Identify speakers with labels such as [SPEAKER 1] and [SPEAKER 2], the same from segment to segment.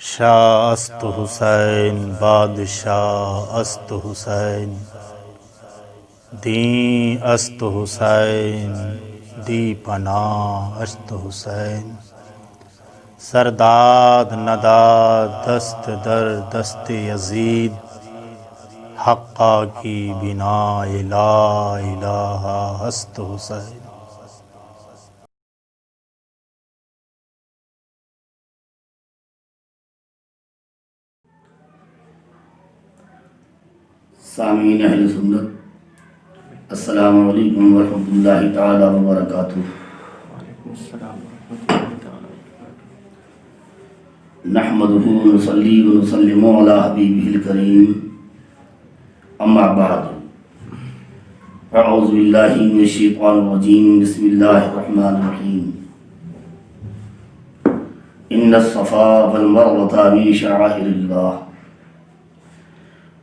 [SPEAKER 1] شاہ است حسین بادشاہ است حسین، دین است حسین دی پناہ است حسین، سرداد نداد دست در دست یزید، حقا کی بنا لا الہ است حسین۔
[SPEAKER 2] سامعین اہل سنت، السلام علیکم ورحمۃ اللہ تعالی وبرکاتہ۔ نحمدہ ونصلی ونسلم علی حبیبہ الکریم، اما بعد، اعوذ باللہ من الشیطان الرجیم، بسم اللہ الرحمن الرحیم۔ ان الصفا والمروۃ من شعائر اللہ،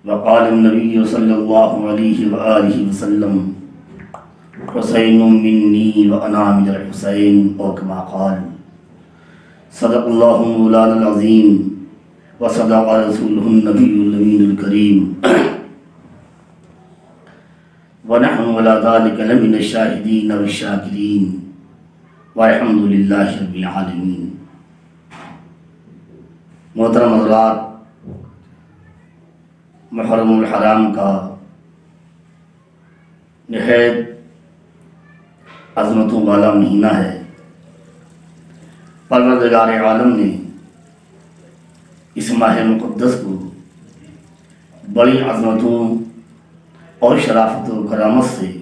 [SPEAKER 2] وقال النبی صلی اللہ علیہ وآلہ وسلم حسین منی وانا من الحسین، او کما قال۔ صدق اللہ مولانا العظیم وصدق رسولہ النبی الامین الکریم، ونحن علی ذلک لمن الشاہدین والشاکرین، والحمد للہ رب العالمین۔ محترم حضرات، محرم الحرام کا نہایت عظمتوں والا مہینہ ہے۔ پروردگار عالم نے اس ماہ مقدس کو بڑی عظمتوں اور شرافت و کرامت سے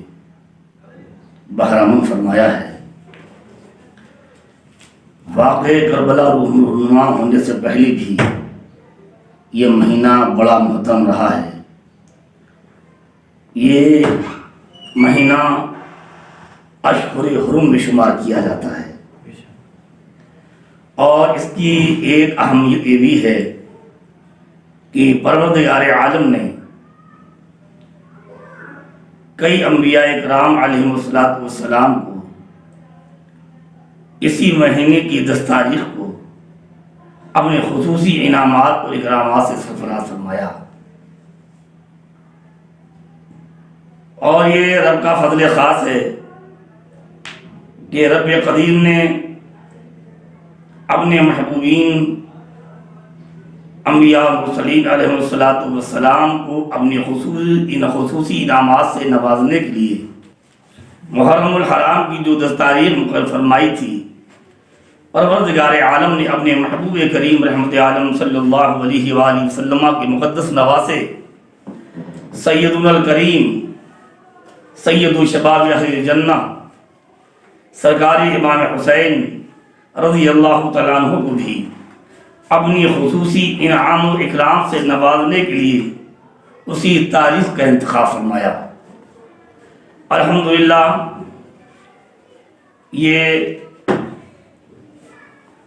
[SPEAKER 2] بہرامند فرمایا ہے۔ واقعہ کربلا رونما ہونے سے پہلے بھی یہ مہینہ بڑا محترم رہا ہے۔ یہ مہینہ اشہر حرم میں شمار کیا جاتا ہے، اور اس کی ایک اہمیت یہ بھی ہے کہ پروردگار عالم نے کئی انبیاء کرام علیہم السلام کو اسی مہینے کی 10 تاریخ کو اپنے خصوصی انعامات اور اکرامات سے سرفراز فرمایا، اور یہ رب کا فضل خاص ہے کہ رب قدیر نے اپنے محبوبین انبیاء مرسلین علیہ السلام کو اپنی خصوصی انعامات سے نوازنے کے لیے محرم الحرام کی جو 10 تاریخ مقرر فرمائی تھی، پروردگار عالم نے اپنے محبوب کریم رحمت عالم صلی اللہ علیہ وآلہ وسلم کے مقدس نواسے سیدنا الکریم سید شباب اہل الجنہ سرکار امام حسین رضی اللہ تعالیٰ عنہ کو بھی اپنی خصوصی انعام و اکرام سے نوازنے کے لیے اسی تاریخ کا انتخاب فرمایا۔ الحمدللہ یہ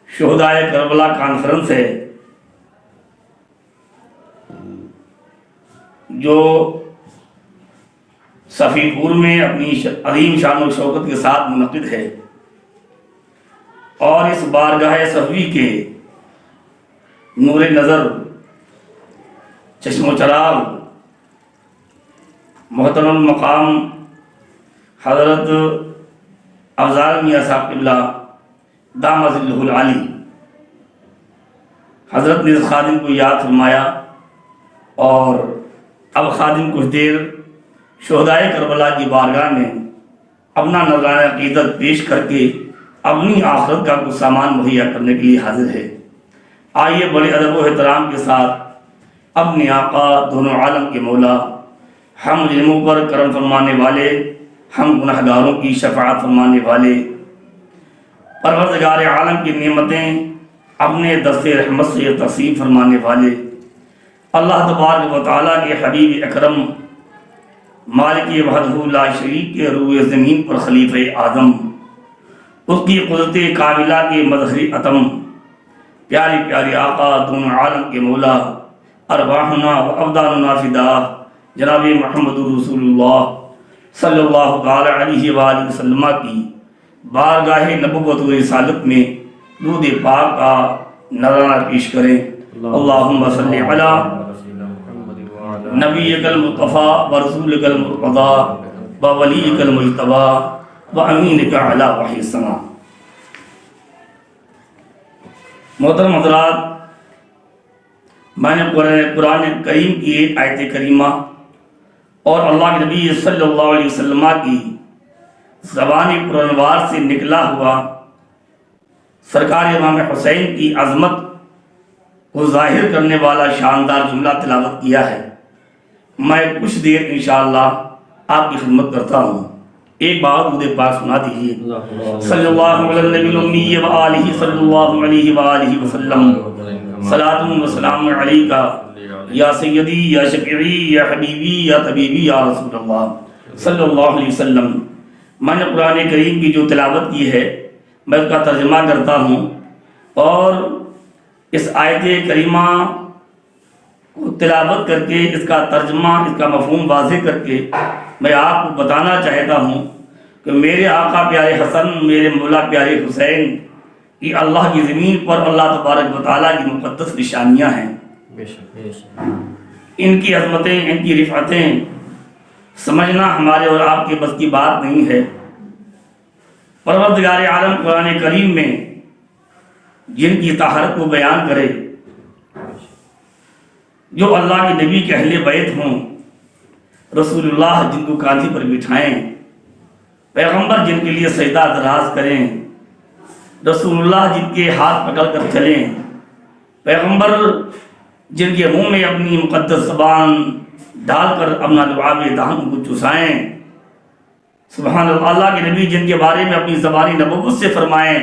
[SPEAKER 2] شہدائے کربلا کانفرنس ہے جو صفی پور میں اپنی عظیم شان و شوکت کے ساتھ منعقد ہے، اور اس بارگاہ صفوی کے نور نظر چشم و چراغ محترم المقام حضرت افضال میاں صاحب قبلہ دامت ظلہ العالی حضرت نے اس خادم کو یاد فرمایا، اور اب خادم کچھ دیر شہدائے کربلا کی بارگاہ میں اپنا نذرانہ عقیدت پیش کر کے اپنی آخرت کا کچھ سامان مہیا کرنے کے لیے حاضر ہے۔ آئیے بڑے ادب و احترام کے ساتھ اپنے آقا دونوں عالم کے مولا، ہم مجرموں پر کرم فرمانے والے، ہم گناہگاروں کی شفاعت فرمانے والے، پروردگار عالم کی نعمتیں اپنے دست رحمت سے تقسیم فرمانے والے، اللہ تبارک و تعالیٰ کے حبیب اکرم مالک وحدہ لا شریک کے روئے زمین پر خلیفہ اعظم، اس کی قدرت کاملہ کے مظہر عتم، پیاری پیاری آقا دونوں عالم کے مولا، ارواحنا و ابداننا فدا جناب محمد رسول اللہ صلی اللہ تعالی علیہ وآلہ وسلم کی بارگاہ نبوت و رسالت میں درود پاک کا نذرانہ پیش کریں۔ اللہم صلی علی نبیک المصطفیٰ ورسولک المرتضیٰ وولیک المجتبیٰ وامینک علی وحی السماء۔ محترم حضرات، میں نے قرآن کریم کی ایک آیت کریمہ اور اللہ کے نبی صلی اللہ علیہ وسلم کی زبان پرانوار سے نکلا ہوا سرکار امام حسین کی عظمت کو ظاہر کرنے والا شاندار جملہ تلاوت کیا ہے۔ میں کچھ دیر انشاءاللہ آپ کی خدمت کرتا ہوں۔ ایک بار درود پاک سنا دیجیے۔ صلی اللہ علی النبی الامی وآلہ صلی اللہ علیہ وآلہ وسلم، صلاۃ و سلام علیکہ یا سیدی یا شفیعی یا حبیبی یا طبیبی یا رسول اللہ صلی اللہ علیہ وسلم۔ میں نے قرآن کریم کی جو تلاوت کی ہے میں اس کا ترجمہ کرتا ہوں، اور اس آیت کریمہ کو تلاوت کر کے اس کا ترجمہ، اس کا مفہوم واضح کر کے میں آپ کو بتانا چاہتا ہوں کہ میرے آقا پیارے حسن، میرے مولا پیارے حسین یہ اللہ کی زمین پر اللہ تبارک و تعالیٰ کی مقدس نشانیاں ہیں۔ ان کی عظمتیں، ان کی رفعتیں سمجھنا ہمارے اور آپ کے بس کی بات نہیں ہے۔ پروردگار عالم قرآن کریم میں جن کی طہارت کو بیان کرے، جو اللہ کے نبی کے اہل بیت ہوں، رسول اللہ جن کو کاندھی پر بٹھائیں، پیغمبر جن کے لیے سجدہ دراز کریں، رسول اللہ جن کے ہاتھ پکڑ کر چلیں، پیغمبر جن کے منہ میں اپنی مقدس زبان ڈال کر اپنا لعاب دہن کو چسائیں، سبحان اللہ، اللہ کے نبی جن کے بارے میں اپنی زبانی نبوت سے فرمائیں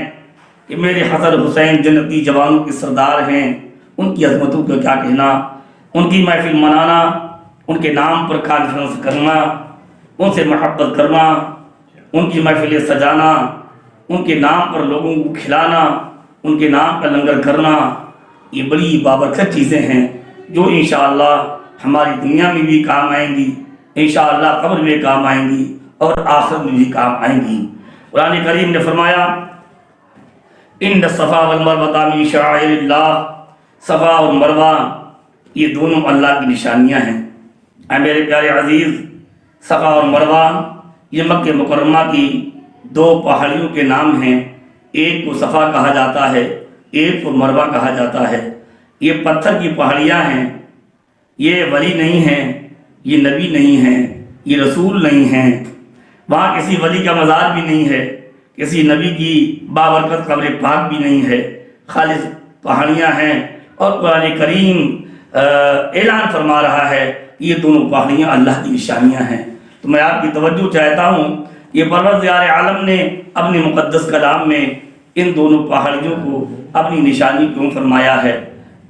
[SPEAKER 2] کہ میرے حسن حسین جنتی جوانوں کے سردار ہیں، ان کی عظمتوں کا کیا کہنا، ان کی محفل منانا، ان کے نام پر کانفرنس کرنا، ان سے محبت کرنا، ان کی محفلیں سجانا، ان کے نام پر لوگوں کو کھلانا، ان کے نام پر لنگر کرنا، یہ بڑی بابرکت چیزیں ہیں جو انشاءاللہ ہماری دنیا میں بھی کام آئیں گی، انشاءاللہ قبر میں کام آئیں گی اور آخرت میں بھی کام آئیں گی۔ قرآن کریم نے فرمایا ان الصفا والمروہ من شعائر اللہ، صفا اور مروہ یہ دونوں اللہ کی نشانیاں ہیں۔ اے میرے پیارے عزیز، صفا اور مروہ یہ مکہ مکرمہ کی دو پہاڑیوں کے نام ہیں، ایک کو صفا کہا جاتا ہے، ایک کو مروہ کہا جاتا ہے۔ یہ پتھر کی پہاڑیاں ہیں، یہ ولی نہیں ہیں، یہ نبی نہیں ہیں، یہ رسول نہیں ہیں، وہاں کسی ولی کا مزار بھی نہیں ہے، کسی نبی کی بابرکت قبر پاک بھی نہیں ہے، خالص پہاڑیاں ہیں۔ اور قرآن کریم اعلان فرما رہا ہے یہ دونوں پہاڑیاں اللہ کی نشانیاں ہیں۔ تو میں آپ کی توجہ چاہتا ہوں، یہ پروردگار عالم نے اپنے مقدس کلام میں ان دونوں پہاڑیوں کو اپنی نشانی کیوں فرمایا ہے؟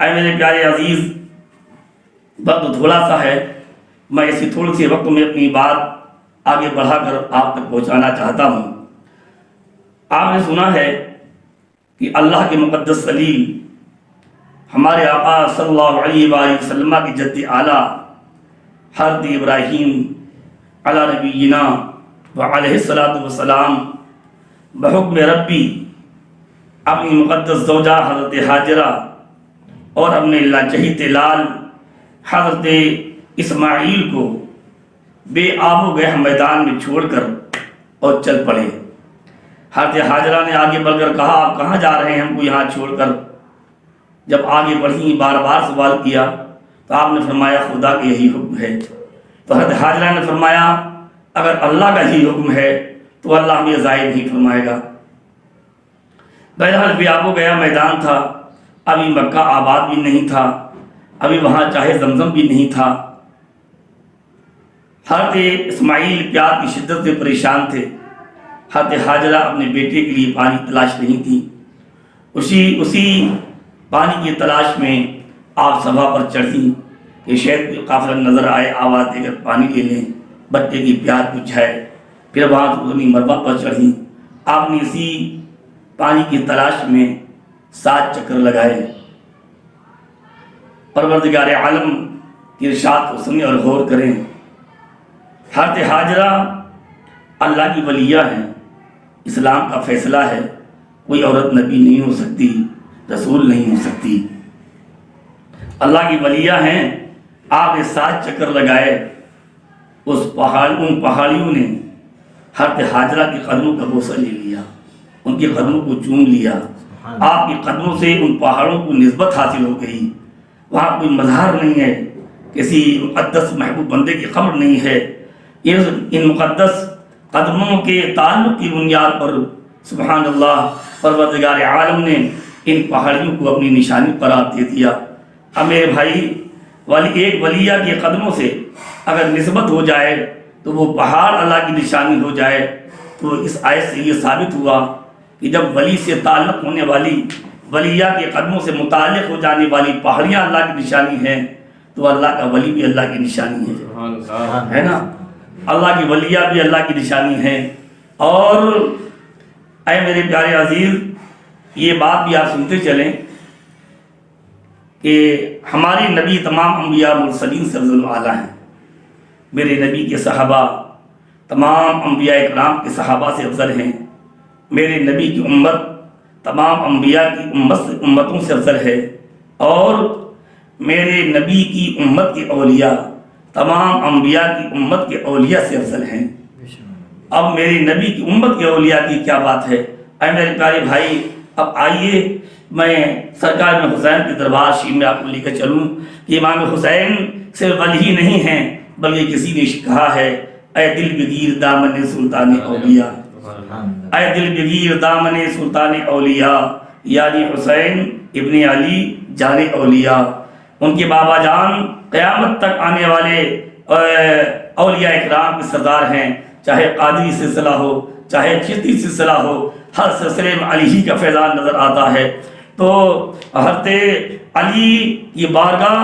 [SPEAKER 2] اے میرے پیارے عزیز، وقت تھوڑا سا ہے، میں اسی تھوڑے سے وقت میں اپنی بات آگے بڑھا کر آپ تک پہنچانا چاہتا ہوں۔ آپ نے سنا ہے کہ اللہ کے مقدس خلیل ہمارے آقا صلی اللہ علیہ وآلہ وسلم کی جد اعلیٰ حضرت ابراہیم علی نبینا وعلیہ الصلاۃ والسلام بحکم ربی اپنی مقدس زوجہ حضرت حاجرہ اور اپنے لاچہیت لال حضرت اسماعیل کو بے آب و گہ میدان میں چھوڑ کر اور چل پڑے۔ حضرت حاجرہ نے آگے بڑھ کر کہا آپ کہاں جا رہے ہیں ہم کو یہاں چھوڑ کر؟ جب آگے بڑھی بار بار سوال کیا تو آپ نے فرمایا خدا کا یہی حکم ہے۔ تو حضرت حاجرہ نے فرمایا اگر اللہ کا ہی حکم ہے تو اللہ ہمیں ضائع نہیں فرمائے گا۔ بہرحال بے آب و گیا میدان تھا، ابھی مکہ آباد بھی نہیں تھا، ابھی وہاں چاہے زمزم بھی نہیں تھا۔ حضرت اسماعیل پیار کی شدت سے پریشان تھے، حضرت حاجرہ اپنے بیٹے کے لیے پانی تلاش نہیں تھی۔ اسی پانی کی تلاش میں آپ سبھا پر چڑھیں کہ شاید کوئی قافلہ نظر آئے، آواز دے کر پانی لے لیں، بچے کی پیاس بجھائے۔ پھر وہاں سے اپنی مروہ پر چڑھیں، آپ نے اسی پانی کی تلاش میں 7 چکر لگائے۔ پروردگار عالم کی ارشاد کو سنیں اور غور کریں۔ حضرت حاجرہ اللہ کی ولیہ ہیں، اسلام کا فیصلہ ہے کوئی عورت نبی نہیں ہو سکتی، رسول نہیں ہو سکتی۔ اللہ کی ولیہ ہیں، آپ نے 7 چکر لگائے، ان پہاڑیوں نے حضرت حاجرہ کے قدموں کا بوسہ لے لیا، ان کے قدموں کو چوم لیا، آپ کے قدموں سے ان پہاڑوں کو نسبت حاصل ہو گئی، وہاں کوئی مظہر نہیں ہے، کسی مقدس محبوب بندے کی قبر نہیں ہے، ان مقدس قدموں کے تعلق کی بنیاد پر سبحان اللہ پروردگار عالم نے ان پہاڑیوں کو اپنی نشانی قرار دے دیا۔ اب میرے بھائی ایک ولیہ کے قدموں سے اگر نسبت ہو جائے تو وہ پہاڑ اللہ کی نشانی ہو جائے، تو اس آیت سے یہ ثابت ہوا کہ جب ولی سے تعلق ہونے والی، ولیہ کے قدموں سے متعلق ہو جانے والی پہاڑیاں اللہ کی نشانی ہیں، تو اللہ کا ولی بھی اللہ کی نشانی ہے نا، اللہ کی ولیہ بھی اللہ کی نشانی ہے۔ اور اے میرے پیارے عزیز، یہ بات بھی آپ سنتے چلیں کہ ہمارے نبی تمام انبیاء مرسلین سے افضل اعلیٰ ہیں، میرے نبی کے صحابہ تمام انبیاء اکرام کے صحابہ سے افضل ہیں، میرے نبی کی امت تمام انبیاء کی امتوں سے افضل ہے، اور میرے نبی کی امت کے اولیاء تمام انبیاء کی امت کے اولیاء سے افضل ہیں۔ اب میری نبی کی امت کے اولیاء کی کیا بات ہے؟ اے میرے پیارے بھائی، اب آئیے میں سرکار میں حسین کے دربار شریف میں آپ کو لے کر چلوں کہ امام حسین صرف ولی ہی نہیں ہیں، بلکہ کسی نے کہا ہے اے دل بگیر دامن سلطان اولیاء، اے دل بگیر دامن سلطان اولیاء، یعنی حسین ابن علی جان اولیاء، ان کے بابا جان قیامت تک آنے والے اولیاء اکرام کے سردار ہیں، چاہے قادری سلسلہ ہو، چاہے چشتی سلسلہ ہو، ہر سلسلے میں علی ہی کا فیضان نظر آتا ہے۔ تو حضرت علی کی بارگاہ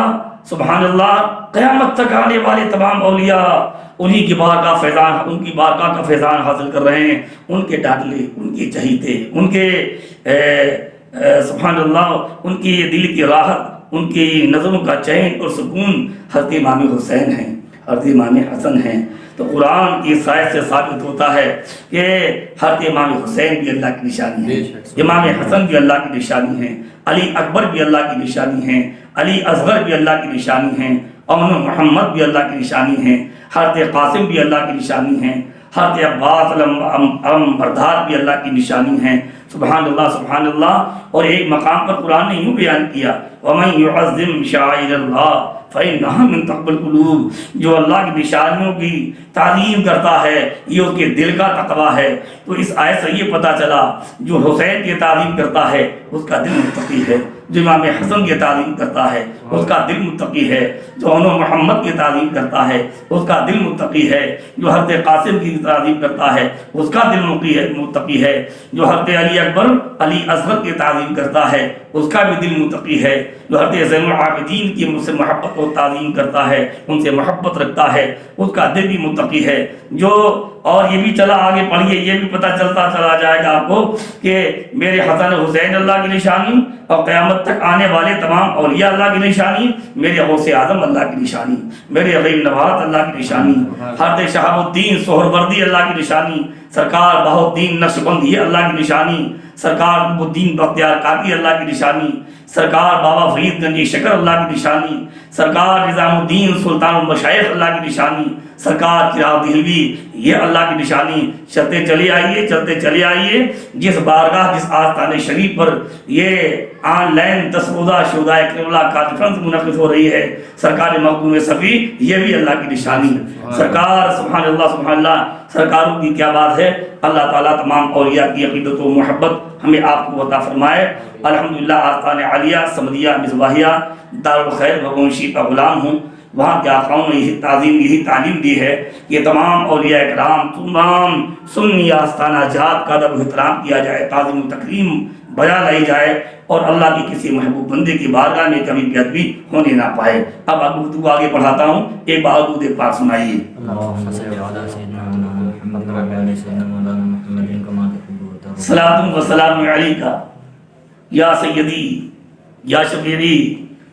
[SPEAKER 2] سبحان اللہ قیامت تک آنے والے تمام اولیاء انہی کی بارگاہ فیضان، ان کی بارگاہ کا فیضان حاصل کر رہے ہیں، ان کے ڈاٹلے، ان کے چہیتے، ان کے سبحان اللہ ان کی دل کی راحت، ان کی نظروں کا چین اور سکون حضرت امام حسین ہیں، حضرت امام حسن ہیں۔ تو قرآن کی آیت سے ثابت ہوتا ہے کہ حضرت امام حسین بھی اللہ کی نشانی ہے، امام حسن بھی اللہ کی نشانی ہے، علی اکبر بھی اللہ کی نشانی ہے، علی اصغر بھی اللہ کی نشانی ہے، امن محمد بھی اللہ کی نشانی ہے، حضرت قاسم بھی اللہ کی نشانی ہے، حضرت عباس علم بردار بھی اللہ کی نشانی ہیں۔ سبحان اللہ سبحان اللہ۔ اور ایک مقام پر قرآن نے یوں بیان کیا وَمَن يُعَظِّمْ شَعَائِرَ اللَّهِ فَإِنَّهَا مِن تَقْوَى الْقُلُوبِ، جو اللہ کی نشانیوں کی تعظیم کرتا ہے یہ اس کے دل کا تقویٰ ہے۔ تو اس آیت سے یہ پتہ چلا جو حسین کی تعظیم کرتا ہے اس کا دل متقی ہے، جو امام حسن کی تعظیم کرتا ہے اس کا دل متقی ہے، جو انو محمد کی تعظیم کرتا ہے اس کا دل متقی ہے، جو حضرت قاسم کی تعظیم کرتا ہے اس کا دل متقی ہے، جو حضرت علی اکبر علی اصغر کی تعظیم کرتا ہے اس کا بھی دل متقی ہے، جو حضرت زین العابدین کی مجھ سے محبت و تعظیم کرتا ہے ان سے محبت رکھتا ہے اس کا دل بھی متقی ہے۔ جو اور یہ بھی چلا آگے پڑھیے، یہ بھی پتہ چلتا چلا جائے گا آپ کو کہ میرے حسن حسین اللہ کی نشانی اور قیامت تک آنے والے تمام اولیاء اللہ کی نشانی، میرے غوث اعظم اللہ کی نشانی، میرے غریب نواز اللہ کی نشانی، حضرت شہاب الدین سہروردی اللہ کی نشانی، سرکار بہاؤ الدین نقشبندی اللہ کی نشانی، سرکار قطب الدین بختیار کاکی اللہ کی نشانی، سرکار بابا فرید گنجی شکر اللہ کی نشانی، سرکار نظام الدین سلطان المشائخ اللہ کی نشانی، سرکار چراغ دہلوی یہ اللہ کی نشانی۔ چلتے چلے آئیے چلتے چلے آئیے، جس بارگاہ جس آستان شریف پر یہ آن لائن 10 روزہ شہداء کربلا کانفرنس منعقد ہو رہی ہے، سرکار مخدوم صفی یہ بھی اللہ کی نشانی۔ سرکار سبحان اللہ سرکاروں کی کیا بات ہے۔ اللہ تعالیٰ تمام اولیاء کی عقیدت و محبت ہمیں آپ کو عطا فرمائے۔ الحمدللہ آستان عالیہ سمدیہ مصباحیہ دارالخیر بھگونشی کا غلام ہوں، وہاں کے آقاؤں نے یہی تعلیم دی ہے کہ تمام اولیاء اکرام تمام سنی آستانہ جات کا ادب و احترام کیا جائے، تعظیم و تکریم بجا لائی جائے، اور اللہ کی کسی محبوب بندے کی بارگاہ میں کبھی بے ادبی ہونے نہ پائے۔ اب آپ گفتگو آگے بڑھاتا ہوں، ایک بار درود پاک سنائیے۔ صلاۃ و سلام علیکہ یا سیدی یا شفیعی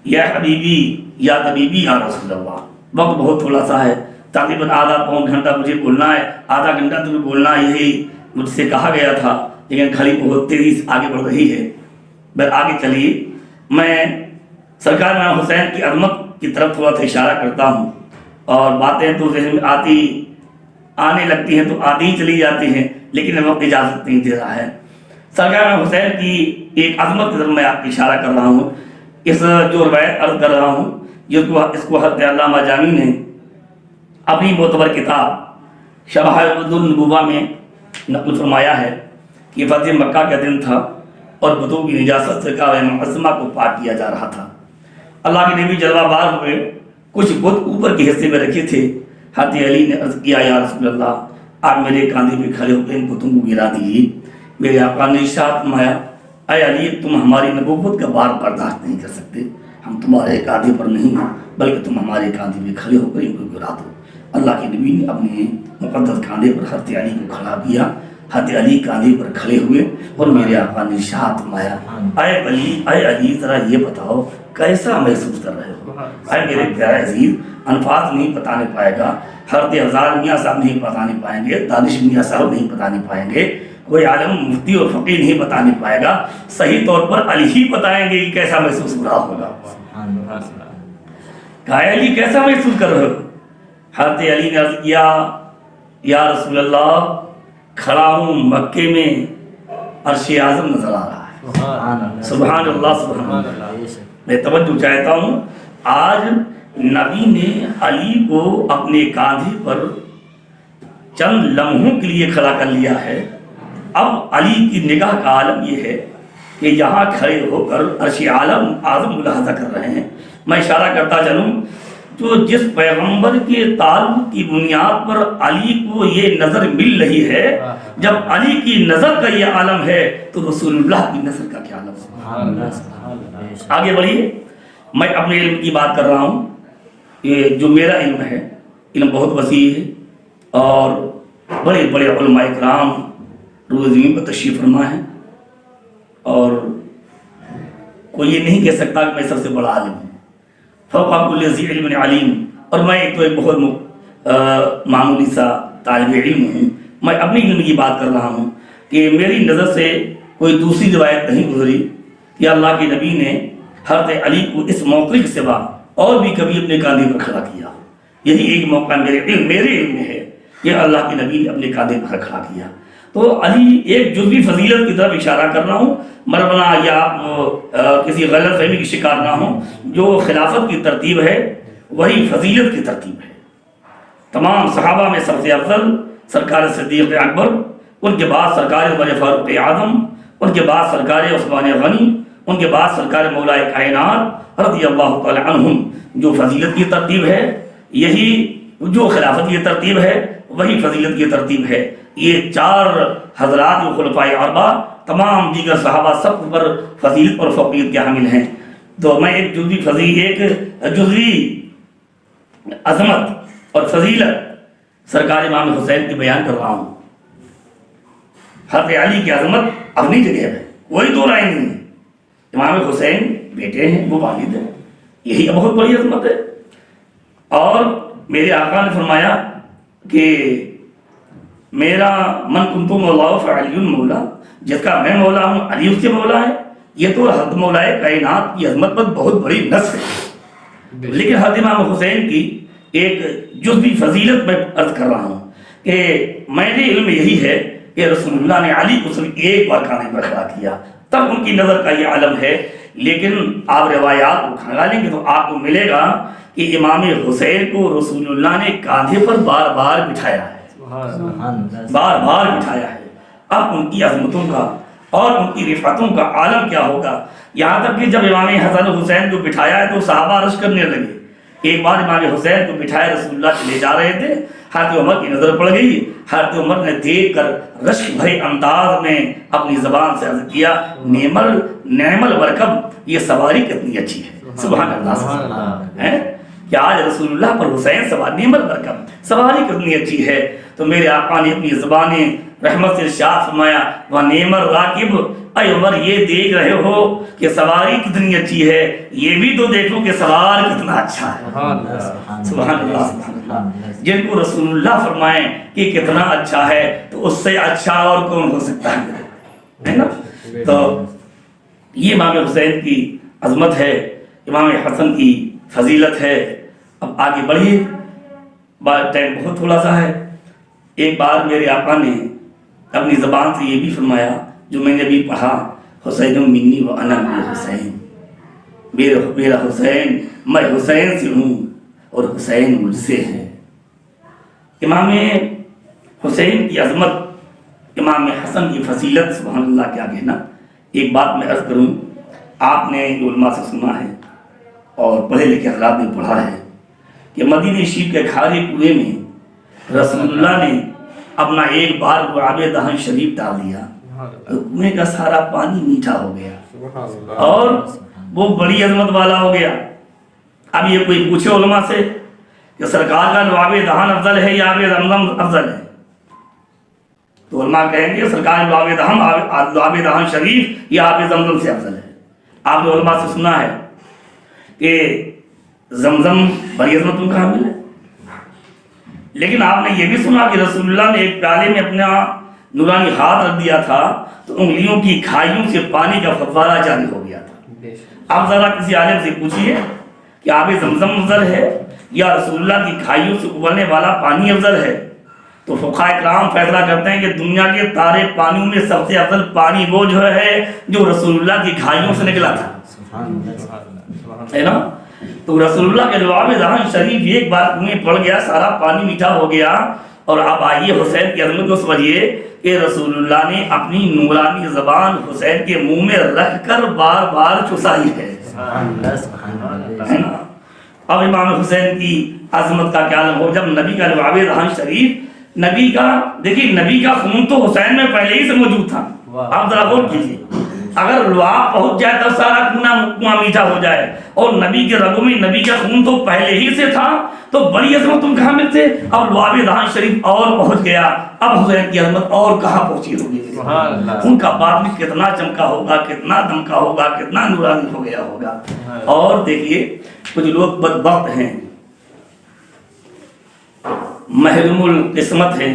[SPEAKER 2] یا حبیبی یا طبیبی یا رسول اللہ۔ وقت بہت تھوڑا سا ہے، تقریباً آدھا پون گھنٹہ مجھے بولنا ہے، آدھا گھنٹہ تمہیں بولنا ہے، یہی مجھ سے کہا گیا تھا، لیکن گھڑی بہت تیزی سے آگے بڑھ رہی ہے۔ بس آگے چلیے، میں سرکار امام حسین کی عظمت کی طرف تھوڑا سا اشارہ کرتا ہوں، اور باتیں تو ذہن میں آنے لگتی ہیں تو آتی ہی چلی جاتی ہیں، لیکن وقت اجازت نہیں دے رہا ہے۔ سرکار امام حسین کی ایک عظمت کی طرف میں آپ کو اشارہ کر رہا ہوں۔ اس جو روایت عرض کر رہا ہوں، اس کو حضرت علامہ جامی نے اپنی معتبر کتاب شواہد النبوہ میں نقل فرمایا ہے کہ فتح مکہ کا دن تھا اور بتوں کی نجاست سے کعبہ معظمہ کو پاک کیا جا رہا تھا۔ اللہ کے نبی جلوہ بار ہوئے، کچھ بت اوپر کے حصے میں رکھے تھے۔ حضرت علی نے عرض کیا، یا رسول اللہ، آپ میرے کاندھے پہ کھڑے ہو کے ان بتوں کو گرا دیجیے۔ میرے آقا نے ارشاد فرمایا، اے علی، تم ہماری نبوت کا بار برداشت نہیں کر سکتے، ہم تمہارے کاندھے پر نہیں بلکہ تم ہمارے کاندھے پہ کھڑے ہو کر ان کو گرا دو۔ اللہ کے نبی نے اپنے مقدس کاندھے پر حضرت علی کو کھڑا کیا۔ حضرت علی کاندھے پر کھڑے ہوئے اور میرے آقا نے ارشاد فرمایا، اے علی ذرا یہ بتاؤ کیسا محسوس کر رہے ہو؟ اے میرے پیارے عزیز، الفاظ نہیں بتانے پائے گا، حضرت ہزار میاں صاحب نہیں بتانے پائیں گے، دانش میاں صاحب نہیں بتانے پائیں گے، کوئی عالم مفتی اور فقیہ نہیں بتانے پائے گا، صحیح طور پر علی ہی بتائیں گے کہ کیسا محسوس ہو رہا ہوگا۔ کہا، علی کیسا محسوس کر رہے ہو؟ حضرت علی نے عرض کیا، یا رسول اللہ، کھڑا ہوں مکے میں، عرش اعظم نظر آ رہا ہے۔ سبحان اللہ، سبحان اللہ۔ میں توجہ چاہتا ہوں، آج نبی نے علی کو اپنے کاندھے پر چند لمحوں کے لیے کھڑا کر لیا ہے۔ اب علی کی نگاہ کا عالم یہ ہے کہ یہاں کھڑے ہو کر عرش اعظم ملاحظہ کر رہے ہیں۔ میں اشارہ کرتا چلوں، جو جس پیغمبر کے تعلق کی بنیاد پر علی کو یہ نظر مل رہی ہے، جب علی کی نظر کا یہ عالم ہے تو رسول اللہ کی نظر کا کیا عالم ہے؟ آگے بڑھیے، میں اپنے علم کی بات کر رہا ہوں۔ یہ جو میرا علم ہے، علم بہت وسیع ہے، اور بڑے بڑے علماء کرام روز زمین پر تشریف فرما ہے، اور کوئی یہ نہیں کہہ سکتا کہ میں سب سے بڑا عالم ہوں۔ فوق کل ذی علم علیم، اور میں تو ایک بہت معمولی سا طالب علم ہوں۔ میں اپنی علم کی بات کر رہا ہوں کہ میری نظر سے کوئی دوسری روایت نہیں گزری کہ اللہ کے نبی نے حضرت علی کو اس موقع کے سوا اور بھی کبھی اپنے کاندھے پر کھڑا کیا۔ یہی ایک موقع میرے علم میں ہے کہ اللہ کے نبی نے اپنے کاندھے پر کھڑا کیا۔ تو علی ایک جزوی فضیلت کی طرف اشارہ کر رہا ہوں، مرمنا یا آپ کسی غلط فہمی کی شکار نہ ہوں۔ جو خلافت کی ترتیب ہے وہی فضیلت کی ترتیب ہے۔ تمام صحابہ میں سب سے افضل سرکار صدیق اکبر، ان کے بعد سرکار عمر فاروق اعظم، ان کے بعد سرکار عثمان غنی، ان کے بعد سرکار مولائے کائنات رضی اللہ تعالی عنہم۔ جو فضیلت کی ترتیب ہے یہی، جو خلافت کی ترتیب ہے وہی فضیلت کی ترتیب ہے۔ یہ چار حضرات جو خلفائے اربعہ، تمام دیگر صحابہ سب پر فضیلت اور فوقیت کے حامل ہیں۔ تو میں ایک جزوی عظمت اور فضیلت سرکار امام حسین کی بیان کر رہا ہوں۔ حضرت علی کی عظمت اپنی جگہ ہے، کوئی دو رائے نہیں ہے۔ امام حسین بیٹے ہیں، وہ والد ہیں، یہی بہت بڑی عظمت ہے۔ اور میرے آقا نے فرمایا کہ میرا من کنتو مولا فعلی مولا، جس کا میں مولا ہوں علی اس کے مولا ہے۔ یہ تو حضرت مولائے کائنات کی عظمت پر بہت بڑی نص ہے، لیکن حضرت امام حسین کی ایک جزوی فضیلت میں عرض کر رہا ہوں کہ میرے علم میں یہی ہے کہ رسول اللہ نے علی کو صرف ایک بار کاندھے پر کھڑا کیا، تب ان کی نظر کا یہ عالم ہے۔ لیکن آپ روایات کو کھنگالیں گے تو آپ کو ملے گا کہ امام حسین کو رسول اللہ نے کاندھے پر بار بار بٹھایا ہے، بار بار بٹھایا ہے۔ اب ان کی عظمتوں کا اور ان کی رفعتوں کا عالم کیا ہوگا، یہاں تک کہ جب امام حسن حسین کو بٹھایا ہے تو صحابہ رش کرنے لگے۔ ایک بار امام حسین کو بٹھائے رسول اللہ چلے جا رہے تھے، حضرت عمر کی نظر پڑ گئی۔ حضرت عمر نے دیکھ کر رشک بھرے انداز میں اپنی زبان سے عرض کیا، نعم البرکب، یہ سواری کتنی اچھی ہے۔ سبحان اللہ، ہے کہ آج رسول اللہ پر حسین سوار، نعم البرکب، سواری کتنی اچھی ہے۔ تو میرے آقا نے اپنی زبانیں رحمت سے ارشاد فرمایا، وَنِعْمَ الرَّاكِبُ، اے عمر یہ دیکھ رہے ہو کہ سواری کتنی اچھی ہے، یہ بھی تو دیکھو کہ سوار کتنا اچھا ہے۔ سبحان اللہ، سبحان اللہ۔ جن کو رسول اللہ فرمائیں کہ کتنا اچھا ہے تو اس سے اچھا اور کون ہو سکتا ہے نا؟ تو یہ امام حسین کی عظمت ہے۔ امام حسن کی فضیلت ہے۔ اب آگے بڑھیے، ٹائم بہت تھوڑا سا ہے۔ ایک بار میرے آقا نے اپنی زبان سے یہ بھی فرمایا جو میں نے ابھی پڑھا، حسین منی و انا من حسین، میرا حسین، میں حسین سے ہوں اور حسین مجھ سے ہے۔ امام حسین کی عظمت، امام حسن کی فضیلت، سبحان اللہ کیا کہنا۔ ایک بات میں عرض کروں، آپ نے علماء سے سنا ہے اور پڑھے لکھے حضرات نے پڑھا ہے کہ مدینہ شریف کے کھارے کنویں میں رسول اللہ نے اپنا ایک بار لعاب دہن شریف ڈال دیا تو کنویں کا سارا پانی میٹھا ہو گیا اور وہ بڑی عظمت والا ہو گیا۔ اب یہ کوئی پوچھے علماء سے کہ سرکار کا لعاب دہن افضل ہے یا آب زمزم افضل ہے، تو علماء کہیں گے سرکار لعاب دہن شریف یا آب زمزم سے افضل ہے۔ آپ نے علماء سے سنا ہے کہ زمزم بڑی عظمتوں کا حامل ہے، لیکن آپ نے یہ بھی سنا کہ رسول اللہ نے ایک پیالے میں اپنا نورانی ہاتھ رکھ دیا تھا تو انگلیوں کی کھائیوں سے پانی کا فوارہ جاری ہو گیا تھا۔ آپ ذرا کسی عالم سے پوچھیے کہ آب زمزم افضل ہے یا رسول اللہ کی کھائیوں سے ابلنے والا پانی افضل ہے، تو فقہاء کرام فیصلہ کرتے ہیں کہ دنیا کے تارے پانیوں میں سب سے افضل پانی وہ جو ہے جو رسول اللہ کی کھائیوں سے نکلا تھا، ہے نا۔ تو رسول اللہ کے لعاب دہن شریف ایک بار کنویں پڑ گیا، سارا پانی میٹھا ہو گیا۔ اور اب آئیے حسین کی عظمت کو سمجھیے کہ رسول اللہ نے اپنی نورانی زبان حسین کے منہ میں رکھ کر بار بار چسائی ہے نا۔ اب امام حسین کی عظمت کا کیا ہو جب نبی کا لعاب دہن شریف، نبی کا دیکھیے، نبی کا خون تو حسین میں پہلے ہی سے موجود تھا۔ آپ ذرا غور کیجیے، اگر لعاب پہنچ جائے تو سارا کنواں میٹھا ہو جائے، اور نبی کے رگوں میں نبی کا خون تو پہلے ہی سے تھا، تو بڑی عظمت ان کہاں ملتے۔ اب لعاب دہن شریف اور پہنچ گیا، اب حسین کی عظمت اور کہاں پہنچی ہوگی، ان کا بعد میں کتنا چمکا ہوگا، کتنا دمکا ہوگا، کتنا نورانی ہو گیا ہوگا۔ اور دیکھیے کچھ لوگ بدبخت ہیں، محروم القسمت ہیں،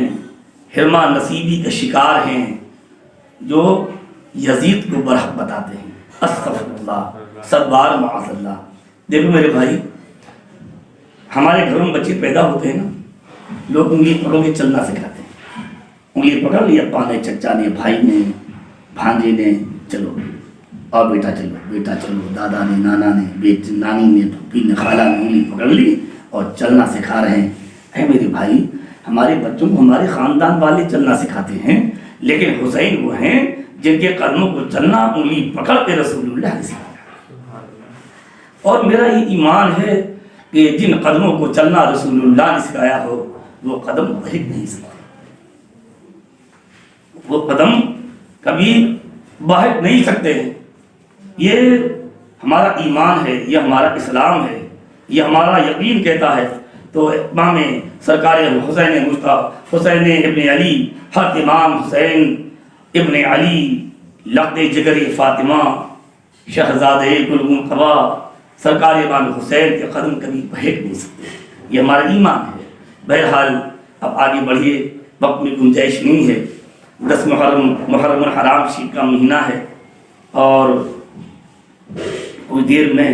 [SPEAKER 2] حرما نصیبی کا شکار ہیں، جو یزید کو برحق بتاتے ہیں، استغفر اللہ، سب بار معاذ اللہ۔ دیکھو میرے بھائی، ہمارے گھروں میں بچے پیدا ہوتے ہیں نا، لوگ انگلی پکڑ کے چلنا سکھاتے ہیں، انگلی پکڑ لی ابا نے، چچا نے، بھائی نے، بھانجے نے، چلو اور بیٹا چلو، بیٹا چلو، دادا نے، نانا نے، نانی نے، پھوپھی نے، خالہ نے انگلی پکڑ لی اور چلنا سکھا رہے ہیں۔ اے میرے بھائی، ہمارے بچوں کو ہمارے خاندان والے چلنا سکھاتے ہیں، لیکن حسین وہ ہیں جن کے قدموں کو چلنا انگلی پکڑ کے رسول اللہ نے سکھایا۔ اور میرا یہ ایمان ہے کہ جن قدموں کو چلنا رسول اللہ نے سکھایا ہو وہ قدم بہک نہیں سکتے، وہ قدم کبھی بہک نہیں سکتے۔ یہ ہمارا ایمان ہے، یہ ہمارا اسلام ہے، یہ ہمارا یقین کہتا ہے۔ تو امام سرکار حسین مصطفیٰ، حسین ابن علی، حضرت امام حسین ابن علی، لقد جگر فاطمہ، شہزادے گلگون قبا، سرکار امام حسین کے قدم کبھی بہک نہیں سکتے، یہ ہمارا ایمان ہے۔ بہرحال اب آگے بڑھیے، وقت میں گنجائش نہیں ہے۔ 10 محرم الحرام شریف کا مہینہ ہے، اور کچھ دیر میں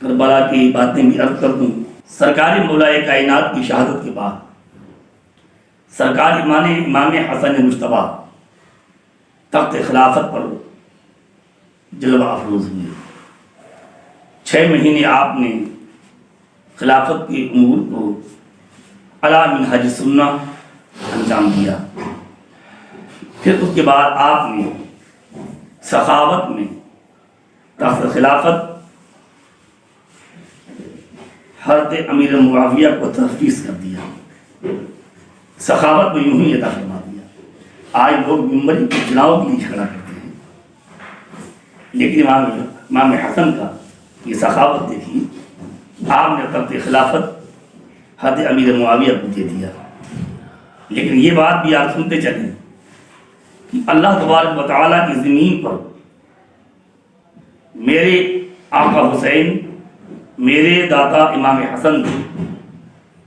[SPEAKER 2] کربلا کی باتیں بھی عرض کر دوں۔ سرکار مولا کائنات کی شہادت کے بعد سرکار امام حسن مجتبیٰ تخت خلافت پر جلوہ افروز ہوئے۔ 6 مہینے آپ نے خلافت کے امور کو علی منہج سنہ انجام دیا۔ پھر اس کے بعد آپ نے سخاوت میں تخت خلافت حضرت امیر معاویہ کو تفویض کر دیا، سخاوت میں یوں ہی عطا فرما دیا۔ آج لوگ ممبری کے چناؤ کے لیے جھگڑا کرتے ہیں، لیکن امام حسن کا یہ سخاوت دیکھی، آپ نے تخت خلافت حضرت امیر معاویہ کو دے دیا۔ لیکن یہ بات بھی آپ سنتے چلیں کہ اللہ تبارک و تعالیٰ کی زمین پر میرے آقا حسین، میرے دادا امام حسن،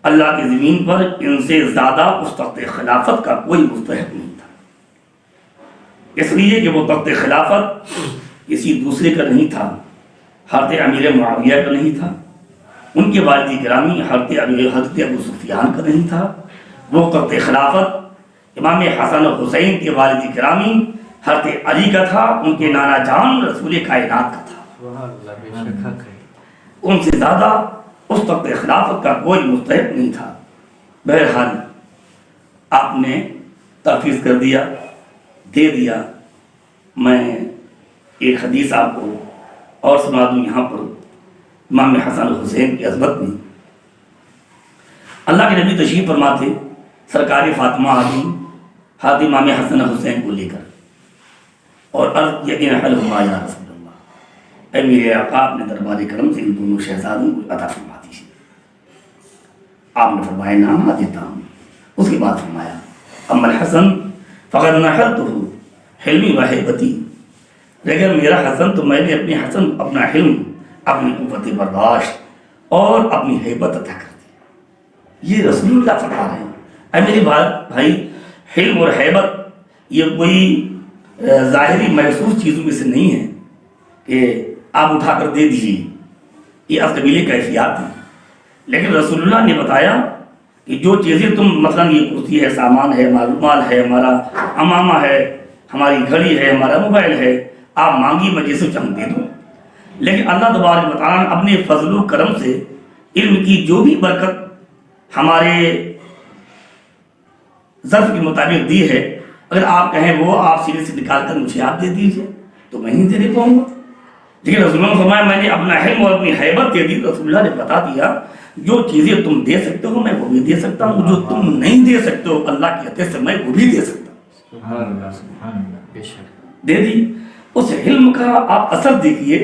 [SPEAKER 2] اللہ کی زمین پر ان سے زیادہ اس تخت خلافت کا کوئی مستحق نہیں تھا، اس لیے کہ وہ تخت خلافت کسی دوسرے کا نہیں تھا، حضرت امیر معاویہ کا نہیں تھا، ان کے والد گرامی حضرت ابو سفیان کا نہیں تھا، وہ وقت خلافت امام حسن و حسین کے والد گرامی حضرت علی کا تھا، ان کے نانا جان رسول کائنات کا تھا، ان سے زیادہ اس وقت خلافت کا کوئی مستحق نہیں تھا۔ بہرحال آپ نے تحفظ کر دیا، دے دیا۔ میں ایک حدیث آپ کو اور سنا دوں یہاں پر امام حسن حسین کی عظمت میں۔ اللہ کے نبی تشریف فرما تھے سرکار فاطمہ عظیم حضرت امام حسن حسین کو لے کر، اور عرض کیا کہ نحل ہما یا رسول اللہ، اے میرے آقا اپنے دربار کرم سے ان دونوں شہزادوں کو عطا فرما دیجیے۔ آپ نے فرمایا نام دیتا ہوں۔ اس کے بعد فرمایا اما الحسن فقد نحلتہ حلمی و ہیبتی، لیکن میرا حسن تو میں نے اپنے حسن اپنا حلم، اپنی قوت برداشت اور اپنی ہیبت عطا کر دی۔ یہ رسول اللہ فرما رہے ہیں۔ اے میری بھائی، حلم اور ہیبت یہ کوئی ظاہری محسوس چیزوں میں سے نہیں ہے کہ آپ اٹھا کر دے دیجیے، یہ از قبیل کیفیات ہیں، لیکن رسول اللہ نے بتایا کہ جو چیزیں تم مثلا یہ کرسی ہے، سامان ہے، معلومات ہے، ہمارا امامہ ہے، ہماری گھڑی ہے، ہمارا موبائل ہے، آپ مانگی میں جیسے چاہوں دے دوں، لیکن اللہ تبارک و تعالیٰ نے اپنے فضل و کرم سے علم کی جو بھی برکت ہمارے ظرف کے مطابق دی ہے، اگر آپ کہیں وہ آپ سینے سے نکال کر مجھے آپ دے دیجئے تو میں نہیں دے پاؤں گا، لیکن رسول اللہ نے فرمایا میں نے اپنا علم اور اپنی ہیبت دے دی۔ رسول اللہ نے بتا دیا جو چیزیں تم دے سکتے ہو میں وہ بھی دے سکتا ہوں، جو تم نہیں دے سکتے ہو اللہ کی عطیہ سے میں وہ بھی دے سکتا ہوں۔ دے دی۔ اس علم کا آپ اثر دیکھیے،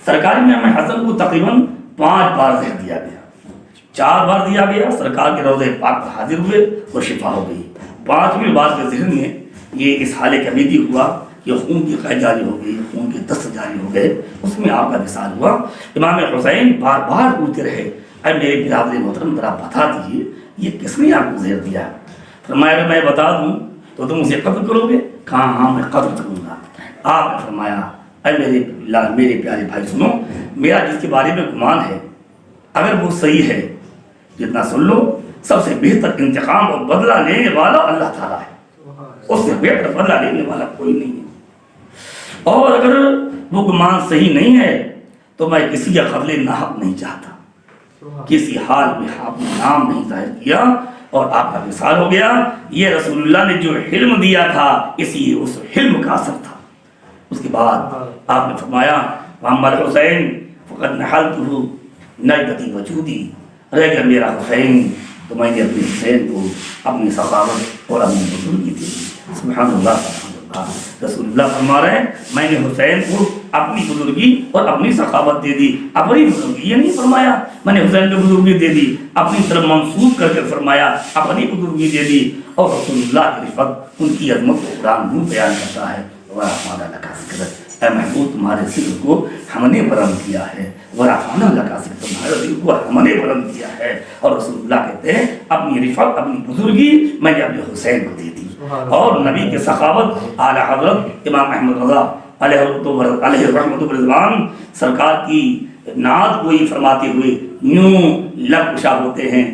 [SPEAKER 2] سرکار میں ہمیں حسن کو تقریباً 5 بار زہر دیا گیا، 4 بار دیا گیا، سرکار کے روضہ پاک پر حاضر ہوئے اور شفا ہو گئی۔ 5ویں بار کے ذہن میں یہ اس حال کمیدی ہوا کہ خون کی قید جاری ہو گئی، خون کے دست جاری ہو گئے، اس میں آپ کا وصال ہوا۔ امام حسین بار بار پوچھتے رہے اے میرے برادر محترم ذرا بتا دیجیے یہ کس نے آپ کو زہر دیا؟ فرمایا اگر میں بتا دوں تو تم اسے قتل کرو گے؟ کہا ہاں میں قتل کروں گا۔ آپ نے فرمایا اے میرے پیارے بھائی سنو، میرا جس کے بارے میں گمان ہے اگر وہ صحیح ہے جتنا سن لو، سب سے بہتر انتقام اور بدلہ لینے والا اللہ تعالیٰ ہے، اس سے بہتر بدلہ لینے والا کوئی نہیں ہے، اور اگر وہ گمان صحیح نہیں ہے تو میں کسی کا قتل ناحق نہیں چاہتا۔ کسی حال میں آپ نے نام نہیں ظاہر کیا اور آپ کا وصال ہو گیا۔ یہ رسول اللہ نے جو علم دیا تھا اسی اس علم کا اثر تھا۔ اس کے بعد آپ نے فرمایا محمد حسین فقد نحلتہ نجدتی وجودی، رہ گیا میرا حسین تو میں نے اپنے حسین کو اپنی سخاوت اور اپنی بزرگی دی۔ سبحان اللہ سبحان اللہ۔ رسول اللہ فرما رہے ہیں میں نے حسین کو اپنی بزرگی اور اپنی سخاوت دے دی۔ اپنی بزرگی یہ نہیں فرمایا میں نے حسین کو بزرگی دے دی، اپنی طرف منسوب کر کے فرمایا اپنی بزرگی دے دی۔ اور رسول اللہ کی رفت ان کی عظمت کو قرآن یوں بیان کرتا ہے وَرَفَعْنَا لَكَ ذِكْرَكَ، اے محبوب تمہارے ذکر کو ہم نے بلند کیا ہے، وَرَفَعْنَا لَكَ ذِكْرَكَ، تمہارے ذکر کو ہم نے بلند کیا ہے۔ اور رسول اللہ کہتے ہیں اپنی رفت اپنی بزرگی میں نے اپنے حسین کو دے دی۔ اور نبی کے سخاوت اعلیٰ حضرت امام احمد رضا علیہ رحمۃ الرضوان سرکار کی نعت کو ہی فرماتے ہوئے یوں لب کشا ہوتے ہیں